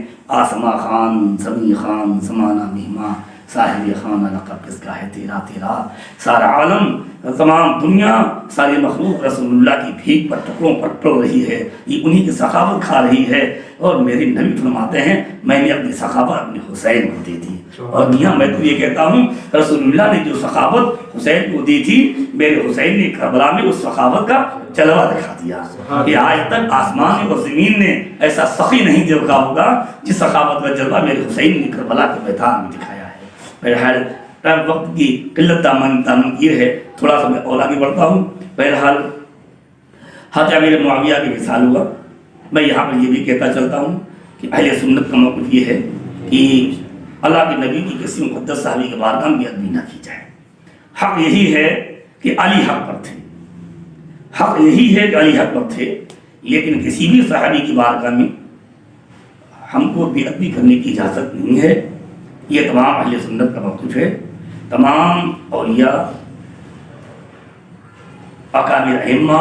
[SPEAKER 2] آسما خان سمی خان زمانہ مہماں صاحب خانہ لقب کس کا ہے تیرا تیرا، سارا عالم تمام دنیا ساری مخلوق رسول اللہ کی بھیک پر ٹکڑوں پر پڑ رہی ہے، یہ انہی کی سخاوت کھا رہی ہے۔ اور میرے نبی فرماتے ہیں میں نے اپنی سخاوت اپنے حسین کو دے دی۔ اور میاں میں تو یہ کہتا ہوں رسول اللہ نے جو سخاوت حسین کو دی تھی میرے حسین نے کربلا میں اس سخاوت کا جلوہ دکھا دیا کہ آج تک آسمان اور زمین نے ایسا سخی نہیں دیکھا ہوگا جس سخاوت کا جلوہ میرے حسین نے کربلا کے میدان میں دکھایا ہے۔ بہرحال وقت کی قلت تمنگیر ہے، تھوڑا سا میں اور آگے بڑھتا ہوں۔ بہرحال حضرت امیر معاویہ کے وصال ہوا۔ میں یہاں پر یہ بھی کہتا چلتا ہوں کہ اہل سنت کا موقف یہ ہے کہ اللہ کے نبی کی کسی مقدس صحابی کے بارگاہ میں ادبی نہ کی جائے۔ حق یہی ہے کہ علی حق پر تھے، حق یہی ہے کہ علی حق پر تھے، لیکن کسی بھی صحابی کی بارگاہ میں ہم کو بے ادبی کرنے کی اجازت نہیں ہے۔ یہ تمام اہل سنت کا موقف ہے۔ تمام اولیاء اکابر ائمہ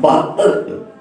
[SPEAKER 2] 72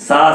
[SPEAKER 2] 7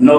[SPEAKER 2] 9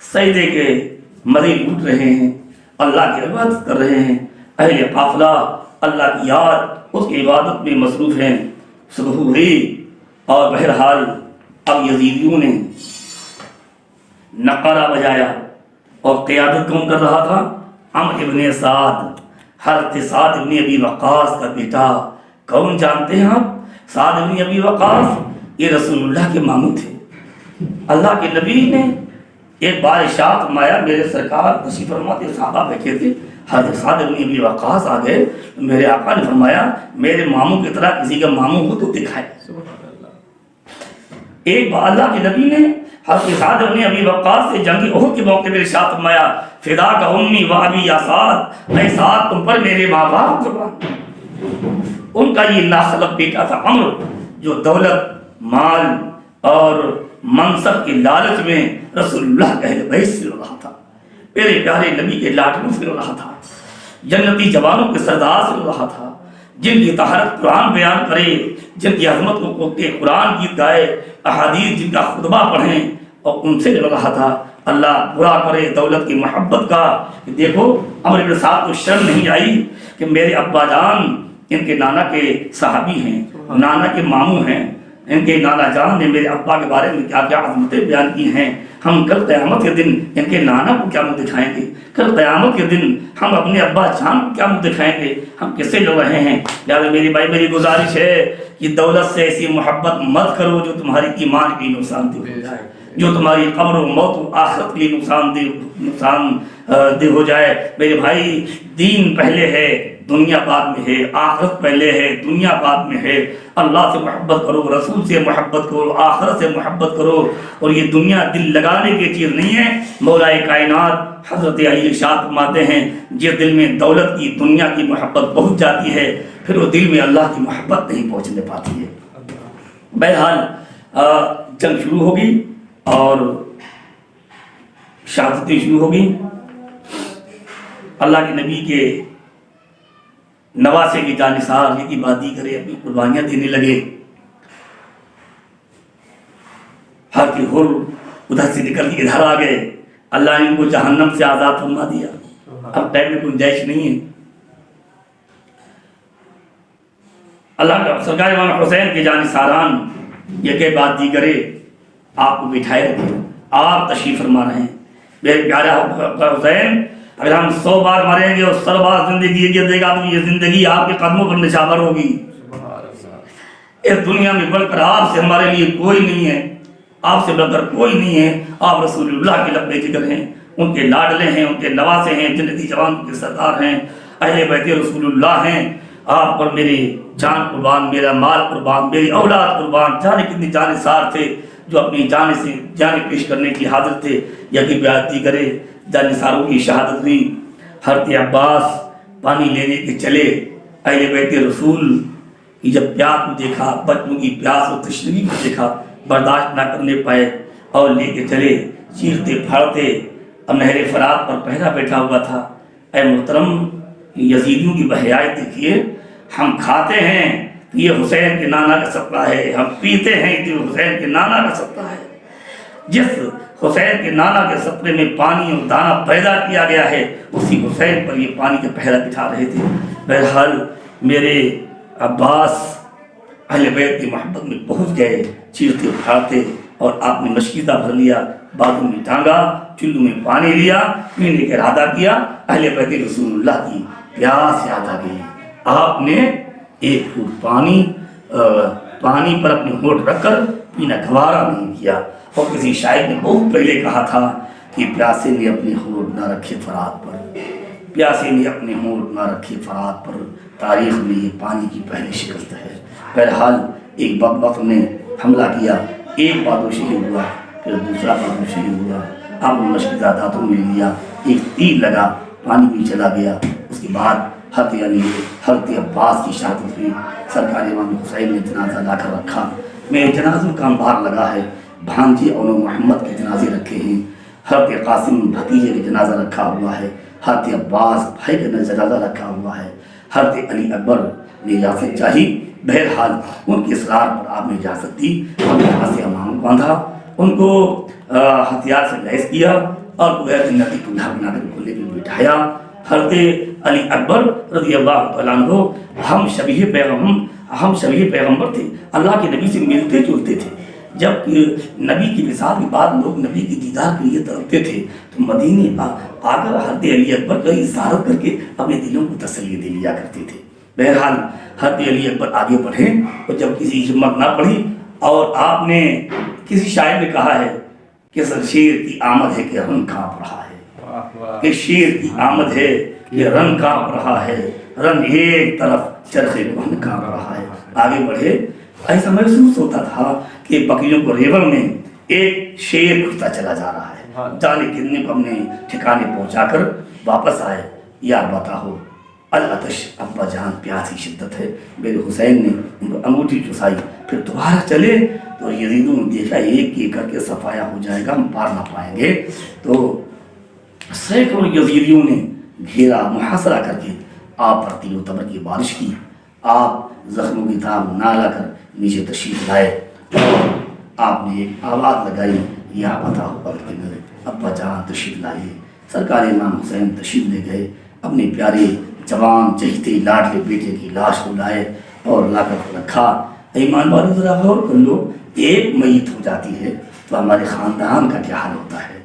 [SPEAKER 2] سجدے کے مزے لوٹ رہے ہیں، اللہ کی عبادت کر رہے ہیں۔ اہل قافلہ اللہ کی یاد، اس کی عبادت میں مصروف ہیں۔ صبح ہوئی اور بہرحال اب یزیدیوں نے نقارہ بجایا، اور قیادت کون کر رہا تھا؟ عمرو ابن سعد، حضرت سعد ابن ابی وقاص کا بیٹا۔ کون جانتے ہیں آپ سعد ابن ابی وقاص؟ یہ رسول اللہ کے ماموں تھے۔ اللہ کے نبی نے ایک بار ارشاد فرمایا، میرے سرکار تشریف فرما تھے، صحابہ بیٹھے تھے، حضرت سعد ابن ابی وقاص آ گئے، میرے آقا نے فرمایا میرے ماموں کی طرح کسی کا ماموں ہو تو دکھائے۔ ایک بار اللہ کے نبی نے حضرت سعد ابن ابی وقاص سے جنگ احد کے موقع پر ارشاد فرمایا، فدا کا امی و ابی یا سعد، اے سعد تم پر میرے ماں باپ قربان۔ ان کا یہ ناخلف بیٹا تھا عمرو، جو دولت، مال اور منصب کے لالچ میں رسول اللہ کے اہل بیت سے رہا تھا، میرے پیارے نبی کے لاڈلوں سے رہا تھا، جنتی جوانوں کے سردار سے رہا تھا، جن کی طہارت قرآن بیان کرے، جن کی عظمت کو کوتے قرآن گیت گائے، احادیث جن کا خطبہ پڑھیں، اور ان سے لڑ رہا تھا۔ اللہ برا کرے دولت کی محبت کا کہ دیکھو عمرو بن سعد کو شرم نہیں آئی کہ میرے ابا جان ان کے نانا کے صحابی ہیں، نانا کے ماموں ہیں، ان کے نانا جان نے میرے ابا کے بارے میں کیا کیا عظمتیں بیان کی ہیں، ہم کل قیامت کے دن ان کے نانا کو کیا منہ دکھائیں گے، کل قیامت کے دن ہم اپنے ابا جان کو کیا منہ دکھائیں گے، ہم کس سے لڑ رہے ہیں۔ لہٰذا میری بھائی میری گزارش ہے کہ دولت سے ایسی محبت مت کرو جو تمہاری ایمان کی نقصان دہ ہو جائے، جو تمہاری قبر و موت و آخرت کی نقصان دہ ہو جائے۔ میرے بھائی دین پہلے ہے، دنیا بعد میں ہے، آخرت پہلے ہے، دنیا بعد میں ہے۔ اللہ سے محبت کرو، رسول سے محبت کرو، آخرت سے محبت کرو، اور یہ دنیا دل لگانے کی چیز نہیں ہے۔ مولا کائنات حضرت علی ارشاد فرماتے ہیں، جس دل میں دولت کی، دنیا کی محبت پہنچ جاتی ہے، پھر وہ دل میں اللہ کی محبت نہیں پہنچنے پاتی ہے۔ بہرحال جنگ شروع ہوگی اور شہادتیں شروع ہوگی۔ اللہ کے نبی کے نواسے کی جانثار کی باتیں کرے، اپنی قربانیاں دینے لگے۔ ہر کی حر ادھر سے نکل کے ادھر آ گئے، اللہ نے ان کو جہنم سے آزاد فرما دیا، اب ٹائم میں گنجائش نہیں ہے۔ اللہ کا سرکار امام حسین کے جانثاران یہ کہ بات دی کرے، آپ کو بٹھائے رکھے، آپ تشریف فرما رہے ہیں۔ میرے پیارے حسین، اگر ہم 100 بار مریں گے اور 100 بار زندگی دے گا تو یہ زندگی آپ کے قدموں پر نشاور ہوگی۔ اس دنیا میں بڑھ کر آپ سے ہمارے لیے کوئی نہیں ہے، آپ سے بڑھ کر کوئی نہیں ہے۔ آپ رسول اللہ کے لب ذکر ہیں، ان کے لاڈلے ہیں، ان کے نواسے ہیں، جنتی جوانوں کے سردار ہیں، اہل بیت رسول اللہ ہیں۔ آپ پر میری جان قربان، میرا مال قربان، میری اولاد قربان، جانے کتنی جانثار تھے جو اپنی جان سے جان پیش کرنے کی حاضر تھے۔ یقین بیعتی کرے، جانثاروں کی شہادت ہوئی۔ حضرت عباس پانی لینے کے چلے، اہل بیت رسول کی جب پیاس کو دیکھا، بچوں کی پیاس اور تشنگی کو دیکھا، برداشت نہ کرنے پائے اور لے کے چلے، چیرتے پھاڑتے۔ اب نہر فرات پر پہرا بیٹھا ہوا تھا۔ اے محترم، یزیدیوں کی بحیائی دیکھیے، ہم کھاتے ہیں تو یہ حسین کے نانا کا صدقہ ہے، ہم پیتے ہیں تو یہ حسین کے نانا کا صدقہ ہے۔ جس حسین کے نانا کے صدقے میں پانی اور دانہ پیدا کیا گیا ہے، اسی حسین پر یہ پانی کا پہرا بٹھا رہے تھے۔ بہرحال میرے عباس اہل بیت کی محبت میں پہنچ گئے، چیرتے پھاڑتے، اور آپ نے مشکیزہ بھر لیا، بازو میں ٹانگا، چلو میں پانی لیا، پینے کا ارادہ کیا۔ اہل بیت رسول اللہ کی پیاس یاد آ گئی، آپ نے ایک گھونٹ پانی پر اپنے ہونٹ رکھ کر پینا گوارا نہیں کیا۔ اور کسی شاعر نے بہت پہلے کہا تھا کہ پیاسے نے اپنے ہونٹ نہ رکھے فرات پر، پیاسے نے اپنے ہونٹ نہ رکھے فرات پر، تاریخ میں یہ پانی کی پہلی شکست ہے۔ بہرحال ایک بدبخت نے حملہ کیا، ایک بادو شہید ہوا، پھر دوسرا بادو شہید ہوا۔ آپ نے مشکیزہ دانتوں میں لیا، ایک تیر لگا، پانی بھی چلا گیا۔ اس کے بعد حضرت عباس کی شہادت ہوئی۔ سرکار امام حسین نے جنازہ لا کر رکھا۔ میرے جنازوں کا انبار لگا ہے، بھانجے اور محمد کے جنازے رکھے ہیں، حضرت قاسم بھتیجے کا جنازہ رکھا ہوا ہے، حضرت عباس بھائی کا جنازہ رکھا ہوا ہے، حضرت علی اکبر نے اجازت چاہی۔ بہرحال ان کے اصرار پر آپ نے اجازت دی، ہم نے یہاں سے امام باندھا، ان کو ہتھیار سے لیس کیا، اور گویا جنتی دولہا بنا کر کھلے میں بٹھایا. حضرت علی اکبر رضی اللہ تعالیٰ عنہ ہم شبیہ پیغمبر تھے، اللہ کے نبی سے ملتے جلتے تھے. جب نبی کی مثال کے بعد لوگ نبی کی دیدار کے لیے تڑپتے تھے تو مدینے آ کر حضرت علی اکبر کا زیارت کر کے اپنے دلوں کو تسلی دے لیا کرتے تھے. بہرحال حضرت علی اکبر آگے بڑھے اور جب کسی ہمت نہ پڑی اور آپ نے کسی شاعر نے کہا ہے کہ شیر کی آمد ہے کہ رنگ کانپ رہا ہے، کہ شیر کی آمد ہے کہ رنگ کانپ رہا ہے، رنگ ایک طرف چرخے کون کانپ رہا ہے. آگے بڑھے ایسا محسوس ہوتا تھا کہ بکریوں کو ریوڑ میں ایک شیر گھستا چلا جا رہا ہے. جانے کتنے کو اپنے ٹھکانے پہنچا کر واپس آئے. یا بتاؤ العطش، ابا جان پیاس کی شدت ہے. میرے حسین نے ان کو انگوٹھی چسائی. پھر دوبارہ چلے تو یزیدوں نے دیکھا ایک ایک کر کے صفایا ہو جائے گا، ہم پار نہ پائیں گے. تو سینکڑوں یزیدیوں نے گھیرا، محاصرہ کر کے آپ پر تیر و تبر کی بارش کی. آپ زخموں کی تاب نہ لا کر نیچے تشریف لائے اور آپ نے ایک آواز لگائی، یا بتاؤ ابا جان تشریف لائیے. سرکار امام حسین تشریف لے گئے، اپنے پیارے جوان چہتے لاڈلے بیٹے کی لاش کو لائے اور لا کر رکھا. ایمان والوں ذرا غور کر لو، ایک میت ہو جاتی ہے تو ہمارے خاندان کا کیا حال ہوتا ہے.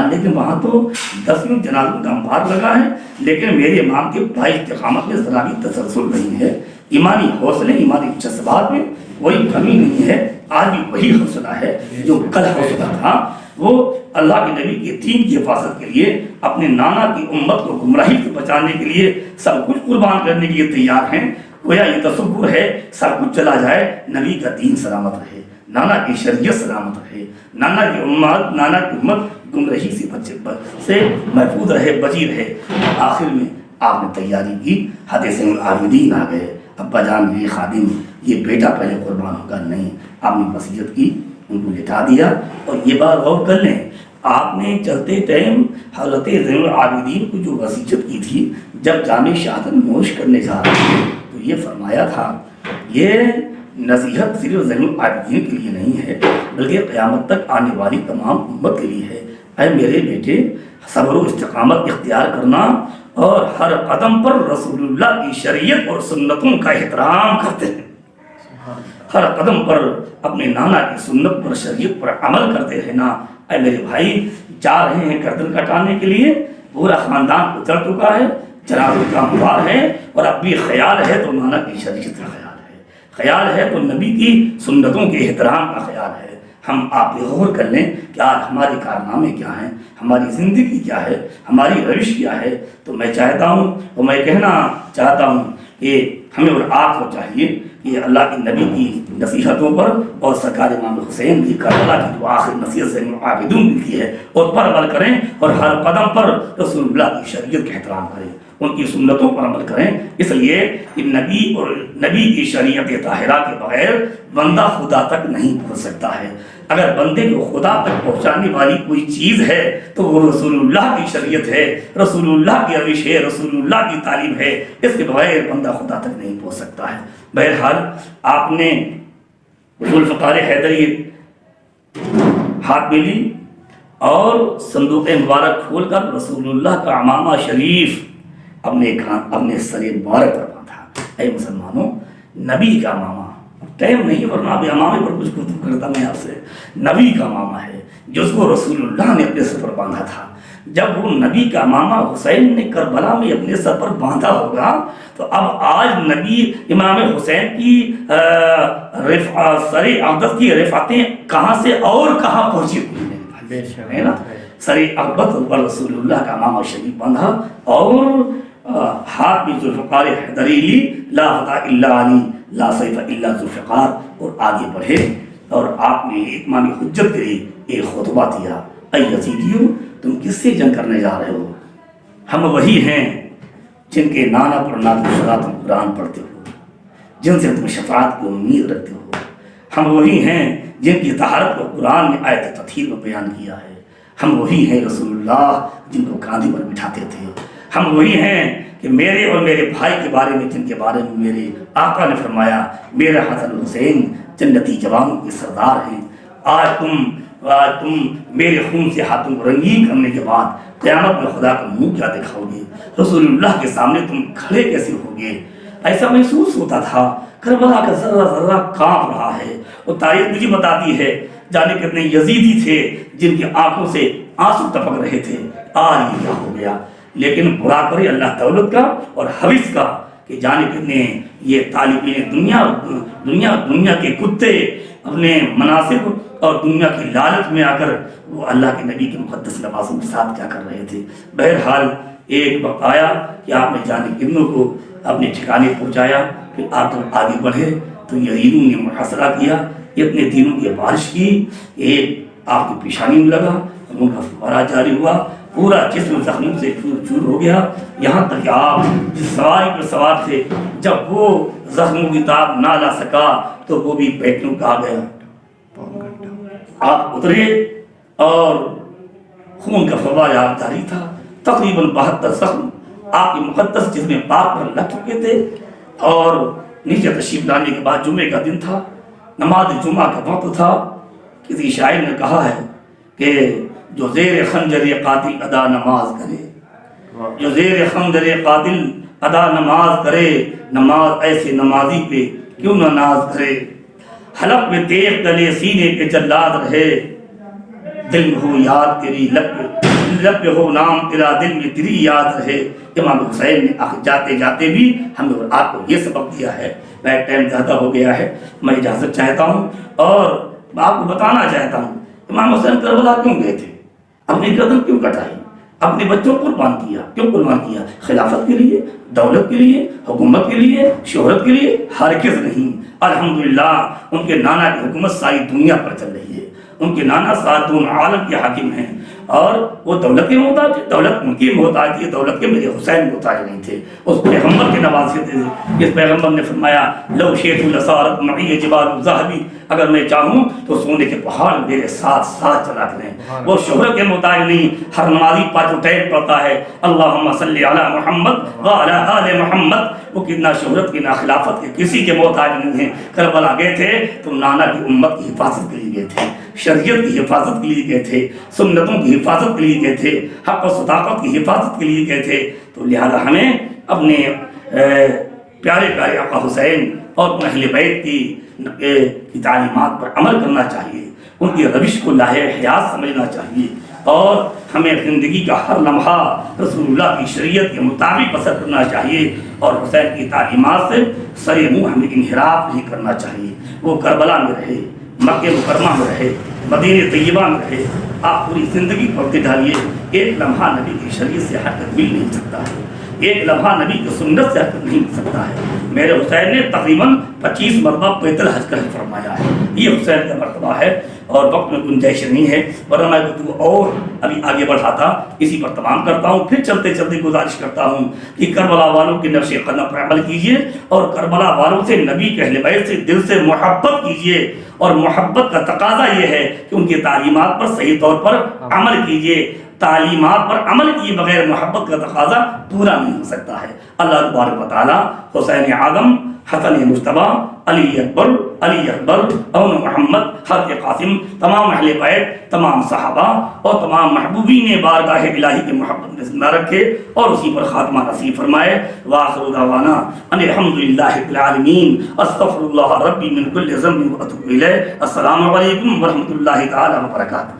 [SPEAKER 2] لیکن وہاں تو 10 جنازوں کا انبار لگا ہے، لیکن میرے امام کے پائی استقامت میں ذرا بھی تسلسل نہیں ہے. ایمانی حوصلے، ایمانی جذبات میں کوئی کمی نہیں ہے. آج بھی وہی حوصلہ ہے جو کل حوصلہ تھا. وہ اللہ کے نبی کے دین کی حفاظت کے لیے، اپنے نانا کی امت کو گمراہی سے بچانے کے لیے سب کچھ قربان کرنے کے لیے تیار ہیں. گویا یہ تصور ہے سب کچھ چلا جائے، نبی کا دین سلامت رہے، نانا کی شریعت سلامت رہے، نانا کی امت گمراہی سے محفوظ رہے، بچی رہے. آخر میں آپ نے تیاری کی. حضرت زین العابدین آ گئے. ابا جان یہ خادم، یہ بیٹا پہلے قربان ہوگا نہیں. آپ نے وصیت کی، ان کو لٹا دیا. اور یہ بات غور کر لیں، آپ نے چلتے ٹائم حضرت زین العابدین کو جو وصیت کی تھی، جب جام شہادت نوش کرنے جا رہے تھے تو یہ فرمایا تھا، یہ نصیحت صرف زین العابدین کے لیے نہیں ہے بلکہ قیامت تک آنے والی تمام امت کے لیے ہے. اے میرے بیٹے، صبر و استقامت اختیار کرنا اور ہر قدم پر رسول اللہ کی شریعت اور سنتوں کا احترام کرتے ہیں. ہر قدم پر اپنے نانا کی سنت پر، شریعت پر عمل کرتے رہنا. اے میرے بھائی، جا رہے ہیں گردن کٹانے کے لیے، پورا خاندان گزر چکا ہے، جنازوں کا انبار ہے، اور اب بھی خیال ہے تو نانا کی شریعت کا خیال ہے تو نبی کی سنتوں کے احترام کا خیال ہے. ہم آپ غور کر لیں کہ آج ہمارے کارنامے کیا ہیں، ہماری زندگی کیا ہے، ہماری روش کیا ہے. تو میں چاہتا ہوں اور میں کہنا چاہتا ہوں کہ ہمیں اور آپ کو چاہیے کہ اللہ کے نبی کی نصیحتوں پر اور سرکار امام حسین کی کربلا کی جو آخر نصیحت زین العابدین کی ہے اور پر عمل کریں، اور ہر قدم پر رسول اللہ کی شریعت کا احترام کریں، ان کی سنتوں پر عمل کریں. اس لیے کہ نبی کی شریعت طاہرہ کے بغیر بندہ خدا تک نہیں پہنچ سکتا ہے. اگر بندے کو خدا تک پہنچانے والی کوئی چیز ہے تو وہ رسول اللہ کی شریعت ہے، رسول اللہ کی روش ہے، رسول اللہ کی تعلیم ہے. اس کے بغیر بندہ خدا تک نہیں پہنچ سکتا ہے. بہرحال آپ نے ذوالفقار حیدری ہاتھ میں لی اور صندوق مبارک کھول کر رسول اللہ کا عمامہ شریف اپنے سر مبارک پر باندھا. اے مسلمانوں، نبی کا عمامہ، ٹائم نہیں ورنہ ابھی عمامے پر کچھ گفتگو کرتا میں آپ سے. نبی کا عمامہ ہے جس کو رسول اللہ نے اپنے سر پر باندھا تھا. جب وہ نبی کا عمامہ حسین نے کربلا میں اپنے سر پر باندھا ہوگا تو اب آج نبی امام حسین کی سر اقدس کی رفعتیں کہاں سے اور کہاں پہنچی ہوئی ہے نا. سر اقدس پر رسول اللہ کا عمامہ شریف باندھا اور ہاتھ میں ذوالفقار حیدری لی، لا فتح الا علی لا سیف الا ذوالفقار، اور آگے بڑھے. اور آپ نے اتمام حجت کے لیے ایک خطبہ دیا. اے یزیدیو، تم کس سے جنگ کرنے جا رہے ہو؟ ہم وہی ہیں جن کے نانا پر نعت و شفاعت تم قرآن پڑھتے ہو، جن سے تم شفاعت کی امید رکھتے ہو. ہم وہی ہیں جن کی طہارت کو قرآن نے آیت تطہیر میں بیان کیا ہے. ہم وہی ہیں رسول اللہ جن کو کاندھے پر بٹھاتے تھے. ہم وہی ہیں کہ میرے اور میرے بھائی کے بارے میں جن کے بارے میں میرے آقا نے فرمایا میرا حسن حسین جنتی جوانوں کے سردار ہیں. آج تم آج تم میرے خون سے ہاتھوں کو رنگین کرنے کے بعد قیامت میں خدا کا منہ کیا دکھاؤ گے؟ رسول اللہ کے سامنے تم کھڑے کیسے ہوگے؟ ایسا محسوس ہوتا تھا کربلا کا ذرہ ذرہ کانپ رہا ہے۔ وہ تاریخ مجھے بتاتی ہے جانے کتنے یزیدی تھے جن کی آنکھوں سے آنسو ٹپک رہے تھے، آج یہ کیا ہو گیا؟ لیکن برا کرے اللہ دولت کا اور حوث کا کہ جانے کتنے یہ طالبین دنیا کے کتے اپنے مناصب اور دنیا کی لالچ میں آ کر وہ اللہ کے نبی کے مقدس نوازوں کے ساتھ کیا کر رہے تھے۔ بہرحال ایک وقت آیا کہ آپ نے جانے کتنوں کو اپنے ٹھکانے پہنچایا، پھر آپ جب آگے بڑھے تو یزیدوں نے محاصرہ کیا، اتنے دنوں کی بارش کی، ایک آپ کی پیشانی میں لگا، ان کا فوارہ جاری ہوا، پورا جسم زخموں سے چور چور ہو گیا، یہاں تک کہ آپ جس سواری پر سوار تھے جب وہ زخموں کی تاب نہ لا سکا تو وہ بھی بیٹھوں کا آ گیا۔ آپ اترے اور خون کا فوارہ جاری تھا، تقریباً 72 زخم آپ کے مقدس جسم پاک پر لگ چکے تھے، اور نیچے تشریف لانے کے بعد جمعے کا دن تھا، نماز جمعہ کا وقت تھا۔ کسی شاعر نے کہا ہے کہ جو زیر خنجر قاتل ادا نماز کرے، جو زیر خنجر قاتل ادا نماز کرے، نماز ایسے نمازی پہ کیوں نہ ناز کرے، حلق میں تیغ تلے سینے پہ جلاد رہے، دل میں ہو یاد تیری لب پہ ہو نام تیرا، دل میں تیری یاد رہے۔ امام حسین نے جاتے جاتے بھی ہمیں اور آپ کو یہ سبق دیا ہے۔ میں ٹائم زیادہ ہو گیا ہے، میں اجازت چاہتا ہوں اور آپ کو بتانا چاہتا ہوں امام حسین کربلا کیوں گئے تھے، اپنی گردن کیوں کٹائی، اپنے بچوں کو قربان کیا، کیوں قربان کیا؟ خلافت کے لیے، دولت کے لیے، حکومت کے لیے، شہرت کے لیے؟ ہرگز نہیں۔ الحمدللہ ان کے نانا کی حکومت ساری دنیا پر چل رہی ہے، ان کے نانا ساتون عالم کے حاکم ہیں، اور وہ دولت کے محتاج، دولت ان کی محتاج تھی، دولت کے میرے حسین محتاج نہیں تھے، اس پیغمبر کے نواسے تھے جس پیغمبر نے فرمایا لو شئت لصارت معی جبال الذهب، اگر میں چاہوں تو سونے کے پہاڑ میرے ساتھ ساتھ چلا کریں۔ وہ شہرت کے محتاج نہیں، ہر نمازی پانچوں ٹائم پڑھتا ہے اللہم صلی علی محمد وعلی آل محمد، وہ کتنا شہرت کی نہ خلافت کے کسی کے محتاج نہیں ہیں۔ کربلا گئے تھے تو نانا کی امت کی حفاظت کے لیے گئے تھے، شریعت کی حفاظت کے لیے گئے تھے، سنتوں کی حفاظت کے لیے گئے تھے، حق و صداقت کی حفاظت کے لیے گئے تھے۔ تو لہذا ہمیں اپنے پیارے پیارے آقا حسین اور اہل بیت کی تعلیمات پر عمل کرنا چاہیے، ان کی روش کو لاہ حیات سمجھنا چاہیے، اور ہمیں زندگی کا ہر لمحہ رسول اللہ کی شریعت کے مطابق بسر کرنا چاہیے، اور حسین کی تعلیمات سے سر منہ ہمیں انحراف نہیں کرنا چاہیے۔ وہ کربلا میں رہے، مکہ مکرمہ میں رہے، مدینہ طیبہ میں رہے، آپ پوری زندگی پڑھتے ڈالیے، ایک لمحہ نبی کی شریعت سے ہٹ کر مل نہیں سکتا ہے، ایک لمحہ نبی کی سنت سے ہٹ کر نہیں مل سکتا ہے۔ میرے حسین نے تقریباً 25 مرتبہ بیت الحج کا فرمایا ہے، یہ حسین کا مرتبہ ہے، اور وقت میں گنجائش نہیں ہے، ورنہ میں گفتگو اور ابھی آگے بڑھاتا، اسی پر تمام کرتا ہوں۔ پھر چلتے چلتے گزارش کرتا ہوں کہ کربلا والوں کے نقش قدم پر عمل کیجیے، اور کربلا والوں سے، نبی کے اہل بیت سے دل سے محبت کیجیے، اور محبت کا تقاضا یہ ہے کہ ان کی تعلیمات پر صحیح طور پر عمل کیجیے۔ تعلیمات پر عمل کیے بغیر محبت کا تقاضا پورا نہیں ہو سکتا ہے۔ اللہ تبارک و تعالی حسین اعظم، حسن مجتبی، علی اکبر، اون محمد، حضرت قاسم، تمام اہل بیت، تمام صحابہ اور تمام محبوبین بارگاہ الہی کے محبت میں زندہ رکھے، اور اسی پر خاتمہ نصیب فرمائے۔ وآخر دعوانا ان الحمدللہ رب العالمین، استغفر اللہ ربی من کل ذنب واتوب الیہ۔ السلام علیکم ورحمۃ اللہ تعالی وبرکاتہ۔